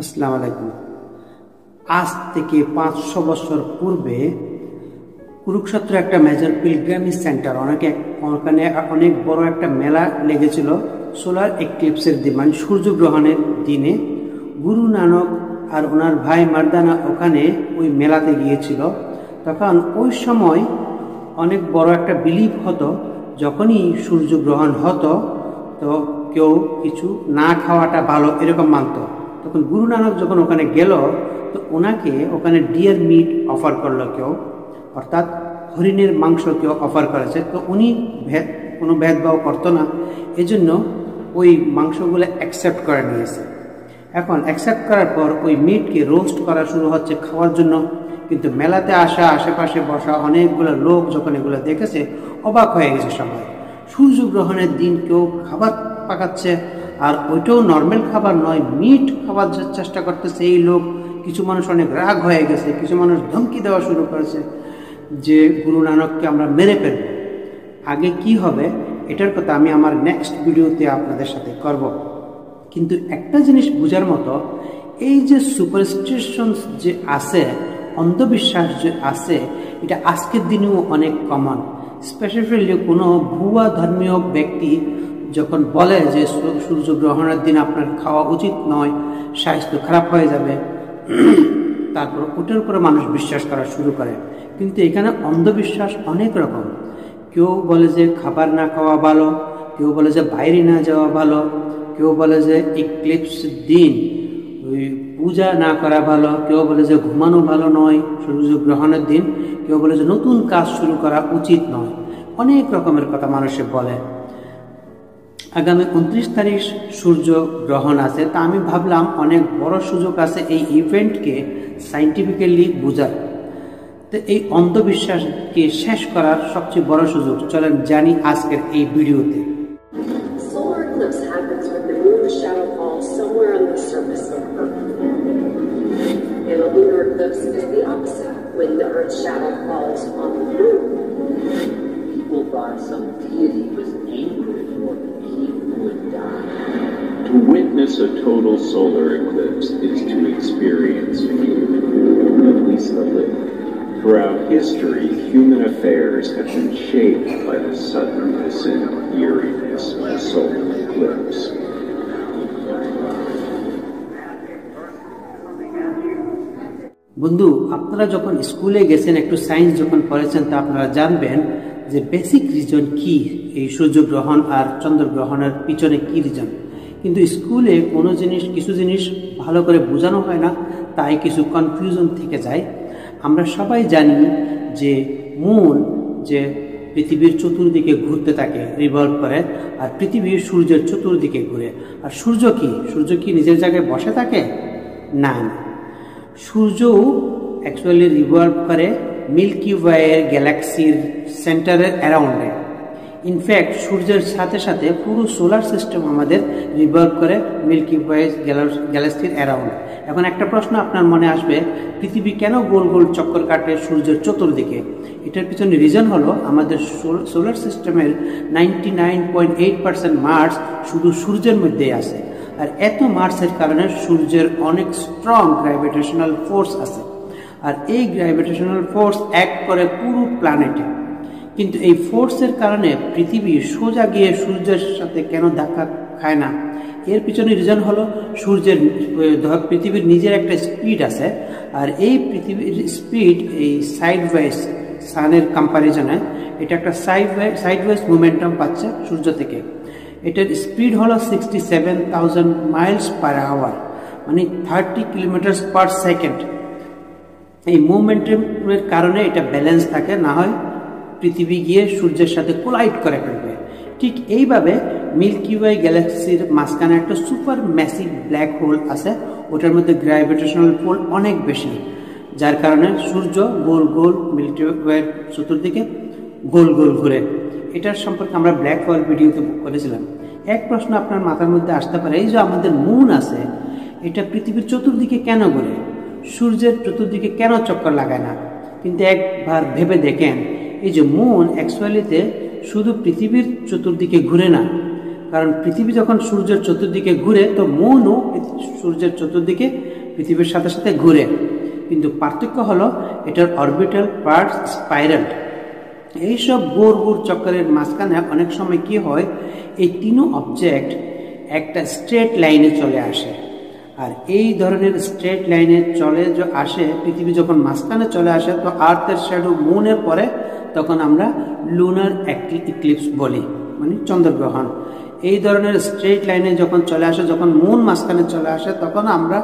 আসসালামু আলাইকুম। আজ থেকে 500 বছর পূর্বে কুরুক্ষেত্র একটা মেজর পিলগ্রামেজ সেন্টার, ওখানে অনেক বড় একটা মেলা লেগেছিল সোলার এক্লিপসের দিন, মানে সূর্যগ্রহণের দিনে। গুরু নানক আর ওনার ভাই মার্দানা ওখানে ওই মেলাতে গিয়েছিল। তখন ওই সময় অনেক বড় একটা বিলিভ হতো, যখনই সূর্যগ্রহণ হতো তো কেউ কিছু না খাওয়াটা ভালো এরকম মানত। তখন গুরু নানক যখন ওখানে গেল তো ওনাকে ওখানে ডিয়ার মিট অফার করলো কেউ, অর্থাৎ হরিণের মাংস কেউ অফার করেছে। তো উনি কোনো ভেদভাব করতো না, এজন্য ওই মাংসগুলো অ্যাকসেপ্ট করে নিয়েছে। এখন অ্যাকসেপ্ট করার পর ওই মিটকে রোস্ট করা শুরু হচ্ছে খাওয়ার জন্য। কিন্তু মেলাতে আসা আশেপাশে বসা অনেকগুলো লোক যখন এগুলো দেখেছে অবাক হয়ে গেছে সবাই। সূর্যগ্রহণের দিন কেউ খাবার পাকাচ্ছে, আর ওইটাও নর্মাল খাবার নয়, মিট খাবার চেষ্টা করতেছে এই লোক। কিছু মানুষ অনেক রাগ হয়ে গেছে, কিছু মানুষ ধমকি দেওয়া শুরু করেছে যে গুরু নানককে আমরা মেরে ফেলব। আগে কি হবে এটার কথা আমি আমার নেক্সট ভিডিওতে আপনাদের সাথে করব। কিন্তু একটা জিনিস বোঝার মতো, এই যে সুপারস্টিশনস যে আছে, অন্ধবিশ্বাস যে আছে, এটা আজকের দিনেও অনেক কমন। স্পেসিফিক্যালি কোনো ভুয়া ধর্মীয় ব্যক্তি যখন বলে যে সূর্যগ্রহণের দিন আপনার খাওয়া উচিত নয়, স্বাস্থ্য খারাপ হয়ে যাবে, তারপর ওটার উপরে মানুষ বিশ্বাস করা শুরু করে। কিন্তু এখানে অন্ধবিশ্বাস অনেক রকম। কেউ বলে যে খাবার না খাওয়া ভালো, কেউ বলে যে বাইরে না যাওয়া ভালো, কেউ বলে যে ইক্লিপস দিন ওই পূজা না করা ভালো, কেউ বলে যে ঘুমানো ভালো নয় সূর্যগ্রহণের দিন, কেউ বলে যে নতুন কাজ শুরু করা উচিত নয়। অনেক রকমের কথা মানুষে বলে। আগামী 29 তারিখ সূর্য গ্রহণ আছে, তা আমি ভাবলাম অনেক বড় সুযোগ আছে এই ইভেন্টকে সাইন্টিফিক্যালি বোঝার। তো এই অন্ধবিশ্বাসকে শেষ করার সবচেয়ে বড় সুযোগ চলেন জানি আজকের এই ভিডিওতে। Solar eclipse happens when the moon's shadow falls somewhere on the surface of Earth. And a lunar eclipse is the opposite, when the Earth's shadow falls on the moon. People thought some deity was angry or he would die. To witness a total solar eclipse is to experience fear, at least a little. Throughout history, human affairs have been shaped by the suddenness and eeriness of a solar eclipse. বন্ধু, আপনারা যখন স্কুলে গেছেন, একটু science যখন পড়েছেন, তা আপনারা জানবেন যে বেসিক রিজন কি এই সূর্যগ্রহণ আর চন্দ্রগ্রহণের পিছনে কি রিজন। কিন্তু স্কুলে কোনো কিছু জিনিস ভালো করে বোঝানো হয় না, তাই কিছু কনফিউশন থেকে যায়। আমরা সবাই জানি যে মুন যে পৃথিবীর চতুর্দিকে ঘুরতে থাকে, রিভলভ করে, আর পৃথিবী সূর্যের চতুর্দিকে ঘুরে। আর সূর্য কি নিজের জায়গায় বসে থাকে? না, সূর্যও অ্যাকচুয়ালি রিভলভ করে মিল্কি ওয়ের গ্যালাক্সির সেন্টারের অ্যারাউন্ডে। ইনফ্যাক্ট সূর্যের সাথে সাথে পুরো সোলার সিস্টেম আমাদের রিভলভ করে মিল্কি ওয়ে গ্যালাক্সির অ্যারাউন্ড। এখন একটা প্রশ্ন আপনার মনে আসবে, পৃথিবী কেন গোল গোল চক্কর কাটে সূর্যের চতুর্দিকে? এটার পিছনে রিজন হলো আমাদের সোলার সিস্টেমের 99.8% মার্স শুধু সূর্যের মধ্যেই আছে। আর এত মার্সের কারণে সূর্যের অনেক স্ট্রং গ্র্যাভিটেশনাল ফোর্স আছে, আর এই গ্র্যাভিটেশনাল ফোর্স অ্যাক্ট করে পুরো প্ল্যানেটে। কিন্তু এই ফোর্সের কারণে পৃথিবী সোজা গিয়ে সূর্যের সাথে কেন ধাক্কা খায় না? এর পিছনে রিজন হলো পৃথিবীর নিজের একটা স্পিড আছে, আর এই পৃথিবীর স্পিড এই সাইডওয়েজ সানের কম্প্যারিজনে এটা একটা সাইডওয়েজ মোমেন্টাম পাচ্ছে সূর্য থেকে। এটার স্পিড হলো 67,000 মাইলস পার আওয়ার, মানে 30 কিলোমিটার পার সেকেন্ড। এই মোমেন্টামের কারণে এটা ব্যালেন্স থাকে, না হয় পৃথিবী গিয়ে সূর্যের সাথে কোলাইড করে ফেলবে। ঠিক এইভাবে মিল্কি ওয়ে গ্যালাক্সির মাঝখানে একটা সুপার ম্যাসিভ ব্ল্যাক হোল আছে, ওটার মধ্যে গ্র্যাভিটেশনাল পুল অনেক বেশি, যার কারণে সূর্য গোল গোল মিল্কি ওয়ের চতুর্দিকে গোল গোল ঘুরে। এটার সম্পর্কে আমরা ব্ল্যাক হোল ভিডিওতে করেছিলাম। এক প্রশ্ন আপনার মাথার মধ্যে আসতে পারে, এই যে আমাদের মুন আছে, এটা পৃথিবীর চতুর্দিকে কেন ঘুরে, সূর্যের চতুর্দিকে কেন চক্কর লাগায় না? কিন্তু একবার ভেবে দেখেন, এই যে মুন অ্যাকচুয়ালিতে শুধু পৃথিবীর চতুর্দিকে ঘুরে না, কারণ পৃথিবী যখন সূর্যের চতুর্দিকে ঘুরে তো মুনও সূর্যের চতুর্দিকে পৃথিবীর সাথে সাথে ঘুরে, কিন্তু পার্থক্য হলো এটার অরবিটাল পার্ট স্পাইরাল। এইসব গোর গোর চক্করের মাঝখানে অনেক সময় কি হয়, এই তিনও অবজেক্ট একটা স্ট্রেট লাইনে চলে আসে। আর এই ধরনের স্ট্রেট লাইনে আসে পৃথিবী যখন মাঝখানে চলে আসে, তো আর্থের শ্যাডো মুনের পরে তখন আমরা লুনার ইক্লিপস বলি, মানে চন্দ্রগ্রহণ। এই ধরনের স্ট্রেট লাইনে যখন চলে আসে, যখন মুন মাঝখানে চলে আসে, তখন আমরা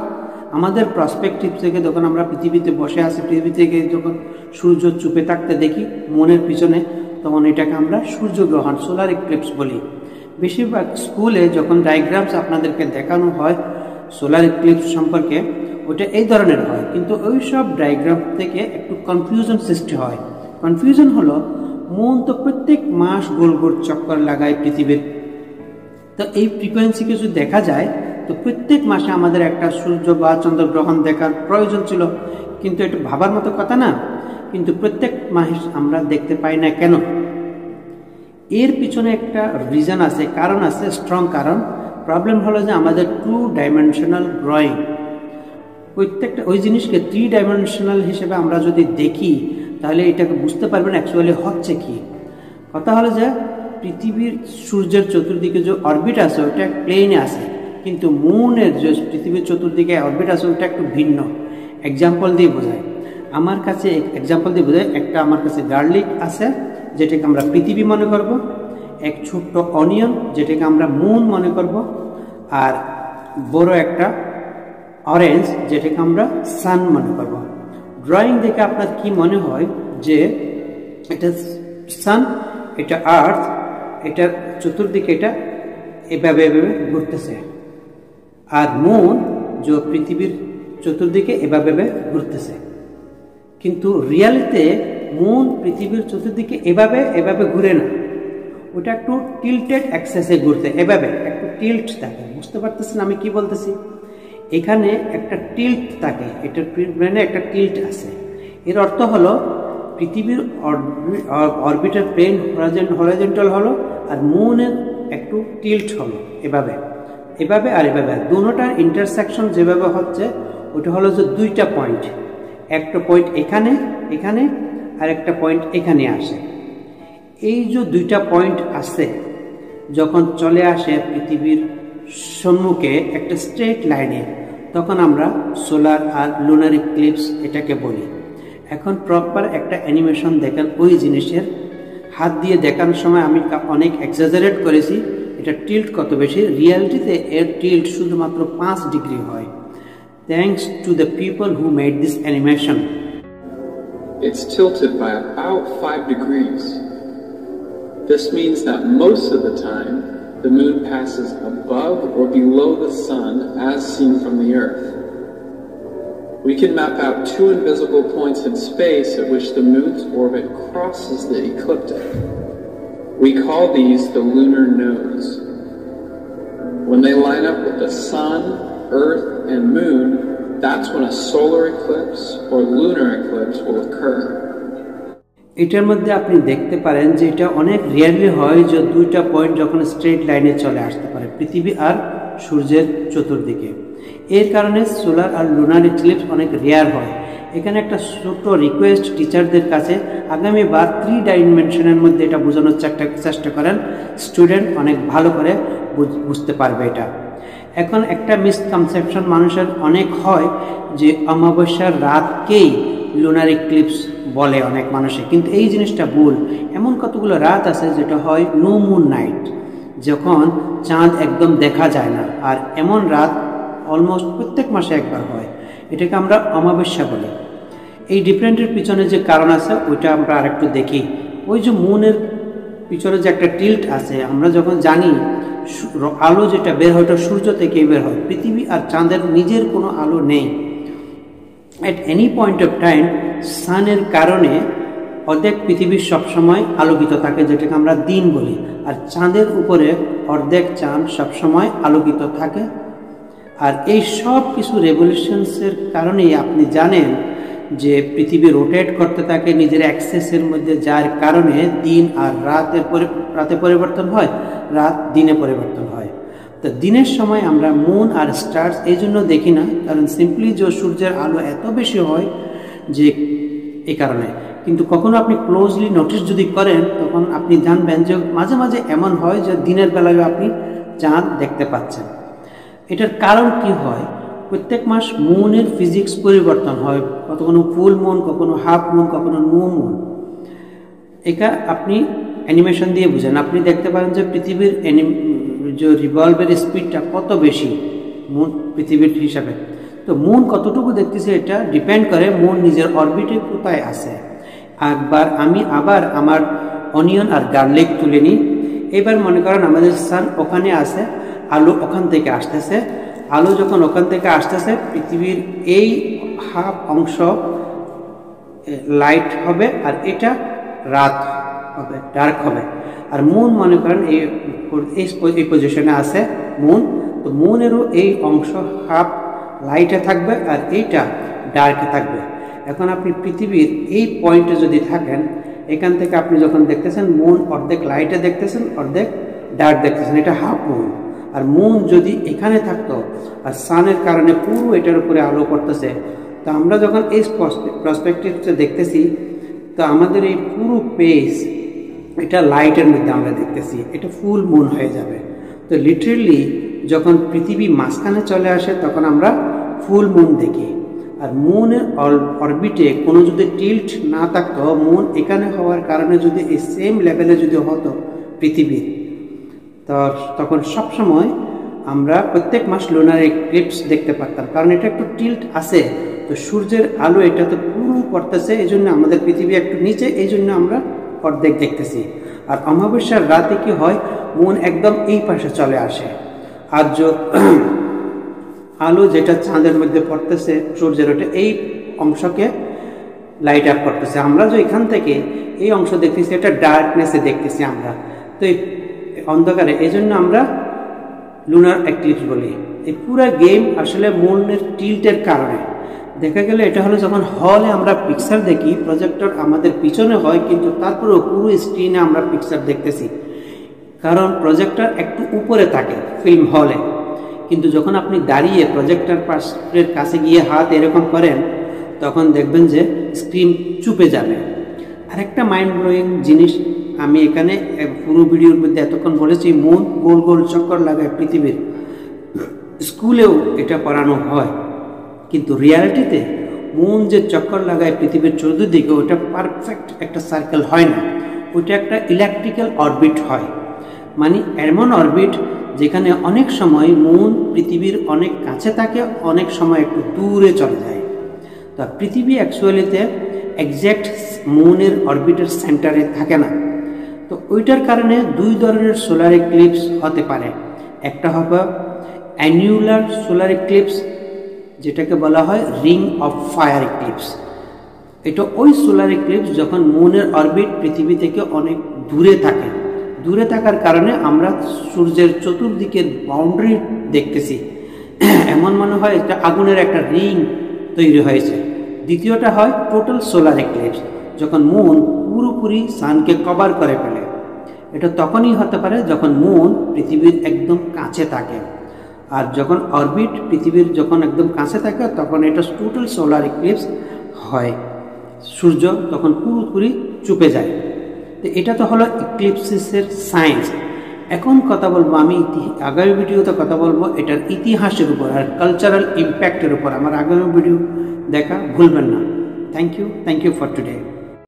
আমাদের প্রসপেক্টিভ থেকে যখন আমরা পৃথিবীতে বসে আছি, পৃথিবী থেকে যখন সূর্য চুপে থাকতে দেখি মুনের পিছনে, তখন এটাকে আমরা সূর্যগ্রহণ সোলার ইক্লিপস বলি। বেশিরভাগ স্কুলে যখন ডায়াগ্রামস আপনাদেরকে দেখানো হয় সোলার ইক্লিপস সম্পর্কে, ওটা এই ধরনের হয়, কিন্তু ওই সব ডায়াগ্রাম থেকে একটু কনফিউশন সৃষ্টি হয়। কনফিউশন হলো মুন তো প্রত্যেক মাস গোল গোল চক্কর লাগায় পৃথিবীর, তো এই ফ্রিকোয়েন্সিকে যদি দেখা যায় তো প্রত্যেক মাসে আমাদের একটা সূর্য বা চন্দ্রগ্রহণ দেখার প্রয়োজন ছিল, কিন্তু এটা ভাবার মতো কথা না। কিন্তু প্রত্যেক মাস আমরা দেখতে পাই না কেন? এর পিছনে একটা রিজন আছে, কারণ আছে, স্ট্রং কারণ। প্রবলেম হলো যে আমাদের 2 ডাইমেনশনাল ড্রয়িং, প্রত্যেকটা ওই জিনিসকে 3 ডাইমেনশনাল হিসেবে আমরা যদি দেখি তাহলে এটাকে বুঝতে পারবেন অ্যাকচুয়ালি হচ্ছে কি। কথা হলো যে পৃথিবীর সূর্যের চতুর্দিকে যে অরবিট আছে ওটা প্লেনে আছে, কিন্তু মুনের যে পৃথিবীর চতুর্দিকে অরবিট আছে ওটা একটু ভিন্ন। এক্সাম্পল দিয়ে বোঝায়, আমার কাছে এক্সাম্পল দিয়ে বোঝায়, একটা আমার কাছে গার্লিক আছে যেটাকে আমরা পৃথিবী মনে করব, এক ছোট্ট অনিয়ন যেটাকে আমরা মুন মনে করব, আর বড় একটা অরেঞ্জ যেটাকে আমরা সান মনে করব। ড্রয়িং দেখে আপনার কি মনে হয় যে এটা সান, এটা আর্থ, এটার চতুর্দিকে এটা এভাবে এভাবে ঘুরতেছে, আর মুন যে পৃথিবীর চতুর্দিকে এভাবে ঘুরতেছে। কিন্তু রিয়ালিতে মুন পৃথিবীর চতুর্দিকে এভাবে এভাবে ঘুরে না, ওটা একটু টিল্টেড অ্যাক্সেসে ঘুরতে, এভাবে একটু টিল্ট থাকে। বুঝতে পারতেছেন আমি কি বলতেছি? এখানে একটা টিল্ট থাকে, এটার ব্রেনে একটা টিল্ট আছে। এর অর্থ হলো পৃথিবীর অরবিটার প্লেন হরাইজন্টাল হলো, আর মুনের একটু টিল্ট হলো, এভাবে এভাবে আর এভাবে। দুটোটার ইন্টারসেকশন যেভাবে হচ্ছে ওটা হলো যে 2টা পয়েন্ট, একটা পয়েন্ট এখানে এখানে আর একটা পয়েন্ট এখানে আসে। এই যে 2টা পয়েন্ট আছে যখন চলে আসে পৃথিবীর সম্মুখে একটা স্ট্রেট লাইনে, তখন আমরা সোলার আর লুনার ইক্লিপস এটাকে বলি। এখন প্রপার একটা অ্যানিমেশন দেখেন ওই জিনিসের, হাত দিয়ে দেখানোর সময় আমি অনেক এক্সাজারেট করেছি, এটা টিল্ট কত বেশি। রিয়ালিটিতে এর টিল্ট শুধুমাত্র 5 ডিগ্রি হয়, thanks to the people who made this animation. It's tilted by about 5 degrees. This means that most of the time, the moon passes above or below the sun as seen from the earth. We can map out 2 invisible points in space at which the moon's orbit crosses the ecliptic. We call these the lunar nodes. When they line up with the sun, earth, and moon, that's when a solar eclipse or lunar eclipse will occur. এটার মধ্যে আপনি দেখতে পারেন যে এটা অনেক rarely হয় যে 2টা পয়েন্ট যখন স্ট্রেট লাইনে চলে আসতে পারে পৃথিবী আর সূর্যের চতুর্দিকে। এর কারণে সোলার আর লুনার ইক্লিপস অনেক রেয়ার হয়। এখানে একটা ছোট রিকোয়েস্ট টিচারদের কাছে, আগামীবার 3 ডাইমেনশনের মধ্যে এটা বোঝানোর চেষ্টা করেন, স্টুডেন্ট অনেক ভালো করে বুঝতে পারবে এটা। এখন একটা মিসকনসেপশন মানুষের অনেক হয় যে অমাবস্যার রাতকেই লুনার ইক্লিপস বলে অনেক মানুষে, কিন্তু এই জিনিসটা ভুল। এমন কতগুলো রাত আছে যেটা হয় নো মুন নাইট, যখন চাঁদ একদম দেখা যায় না, আর এমন রাত অলমোস্ট প্রত্যেক মাসে একবার হয়, এটাকে আমরা অমাবস্যা বলি। এই ডিফারেন্টের পিছনে যে কারণ আছে ওইটা আমরা আরেকটু দেখি। ওই যে মুনের পিছনে যে একটা টিল্ট আছে, আমরা যখন জানি আলো যেটা বের হয় ওটা সূর্য থেকেই বের হয়, পৃথিবী আর চাঁদের নিজের কোনো আলো নেই। At any point of time সানের কারণে অর্ধেক পৃথিবী সবসময় আলোকিত থাকে, যেটাকে আমরা দিন বলি, আর চাঁদের উপরে অর্ধেক চাঁদ সবসময় আলোকিত থাকে। আর এই সব কিছু রেভলিউশনসের কারণেই আপনি জানেন যে পৃথিবী রোটেট করতে থাকে নিজের অ্যাক্সেসের মধ্যে, যার কারণে দিন আর রাতের রাতে পরিবর্তন হয়, রাত দিনে পরিবর্তন হয়। তো দিনের সময় আমরা মুন আর স্টার্স এই জন্য দেখি না, কারণ সিম্পলি যে সূর্যের আলো এত বেশি হয় যে এই কারণে। কিন্তু কখনো আপনি ক্লোজলি নোটিস যদি করেন তখন আপনি জানবেন যে মাঝে মাঝে এমন হয় যে দিনের বেলায় আপনি চাঁদ দেখতে পাচ্ছেন। এটার কারণ কি হয়, প্রত্যেক মাস মুনের ফিজিক্স পরিবর্তন হয়, কখনো ফুল মুন, কখনো হাফ মুন, কখনো নিউ মুন। এটা আপনি অ্যানিমেশন দিয়ে বুঝেন। আপনি দেখতে পারেন যে পৃথিবীর যে রিভলভের স্পিডটা কত বেশি মুন পৃথিবীর হিসাবে। তো মুন কতটুকু দেখতেছে এটা ডিপেন্ড করে মুন নিজের অরবিটে কোথায় আছে। আমি আবার আমার অনিয়ন আর গার্লিক তুলে নিই। এবার মনে করেন আমাদের সান ওখানে আছে, আলো ওখান থেকে আসতেছে। আলো যখন ওখান থেকে আসতেছে, পৃথিবীর এই হাফ অংশ লাইট হবে আর এটা রাত হবে, ডার্ক হবে। আর মুন মনে করেন এই পজিশনে আছে মুন, তো মুনেরও এই অংশ হাফ লাইটে থাকবে আর এইটা ডার্কে থাকবে। এখন আপনি পৃথিবীর এই পয়েন্টে যদি থাকেন, এখান থেকে আপনি যখন দেখতেছেন মুন অর্ধেক লাইটে দেখতেছেন, অর্ধেক ডার্ক দেখতেছেন, এটা হাফ মুন। আর মুন যদি এখানে থাকতো আর সানের কারণে পুরো এটার উপরে আলো পড়তেছে, তো আমরা যখন এই পার্সপেক্টিভটা দেখতেছি, তো আমাদের এই পুরো পেজ এটা লাইটের মধ্যে আমরা দেখতেছি, এটা ফুল মুন হয়ে যাবে। তো লিটারেলি যখন পৃথিবী মাঝখানে চলে আসে তখন আমরা ফুল মুন দেখি। আর মুনের অরবিটে কোনো যদি টিল্ট না থাকতো, মুন এখানে হওয়ার কারণে যদি এই সেম লেভেলে যদি হতো পৃথিবীর, তো তখন সবসময় আমরা প্রত্যেক মাস লুনার এক্লিপস দেখতে পারতাম। কারণ এটা একটু টিল্ট আছে, তো সূর্যের আলো এটাতে পুরো পড়তেছে, এই জন্য আমাদের পৃথিবী একটু নিচে, এই জন্য আমরা অর্ধেক দেখতেছি। আর অমাবস্যার রাতে কি হয়, মুন একদম এই পাশে চলে আসে, আর আলো যেটা চাঁদের মধ্যে পড়তেছে সূর্যের, ওটা এই অংশকে লাইট আপ করতেছে। আমরা যে এখান থেকে এই অংশ দেখতেছি এটা ডার্কনেসে দেখতেছি আমরা, তো এই অন্ধকারে, এই জন্য আমরা লুনার এক্লিপস বলি। এই পুরো গেম আসলে মুনের টিল্টের কারণে। দেখা গেলে এটা হলো যখন হলে আমরা পিকচার দেখি, প্রজেক্টর আমাদের পিছনে হয়, কিন্তু তারপরেও পুরো স্ক্রিনে আমরা পিকচার দেখতেছি, কারণ প্রজেক্টর একটু উপরে থাকে ফিল্ম হলে। কিন্তু যখন আপনি দাঁড়িয়ে প্রজেক্টরের কাছে গিয়ে হাত এরকম করেন, তখন দেখবেন যে স্ক্রিন চুপে যাবে। আরেকটা মাইন্ড ব্লোয়িং জিনিস আমি এখানে পুরো ভিডিওর মধ্যে এতক্ষণ বলেছি, মুন গোল গোল চক্কর লাগায় পৃথিবীর। স্কুলেও এটা পড়ানো হয়, কিন্তু রিয়ালিটিতে মুন যে চক্কর লাগায় পৃথিবীর চতুর্দিকে, ওটা পারফেক্ট একটা সার্কেল হয় না, ওটা একটা ইলেকট্রিক্যাল অরবিট হয়। মানে এমন অরবিট যেখানে অনেক সময় মুন পৃথিবীর অনেক কাছে থাকে, অনেক সময় একটু দূরে চলে যায়। তো পৃথিবী অ্যাকচুয়ালিতে এক্স্যাক্ট মুনের অরবিটের সেন্টারে থাকে না। তো ওইটার কারণে দুই ধরনের সোলার এক্লিপস হতে পারে। একটা হবে অ্যানুলার সোলার এক্লিপস, যেটাকে বলা হয় রিং অফ ফায়ার এক্লিপস। এটা ওই সোলার এক্লিপস যখন মুনের অরবিট পৃথিবী থেকে অনেক দূরে থাকে। দূরে থাকার কারণে আমরা সূর্যের চতুর্দিকের বাউন্ডারি দেখতেছি, এমন মনে হয় একটা আগুনের একটা রিং তৈরি হয়েছে। দ্বিতীয়টা হয় টোটাল সোলার এক্লিপস, যখন মুন পুরোপুরি সানকে কভার করে ফেলে। এটা তখনই হতে পারে যখন মুন পৃথিবীর একদম কাছে থাকে। আর যখন অরবিট পৃথিবীর যখন একদম কাছে থাকে, তখন এটা টোটাল সোলার এক্লিপস হয়, সূর্য তখন পুরোপুরি চুপে যায়। তো এটা তো হলো ইক্লিপসিসের সায়েন্স। এখন কথা বলবো আমি আগামী ভিডিওতে কথা বলবো এটার ইতিহাসের উপর আর কালচারাল ইম্প্যাক্টের উপর। আমার আগামী ভিডিও দেখা ভুলবেন না। Thank you for today.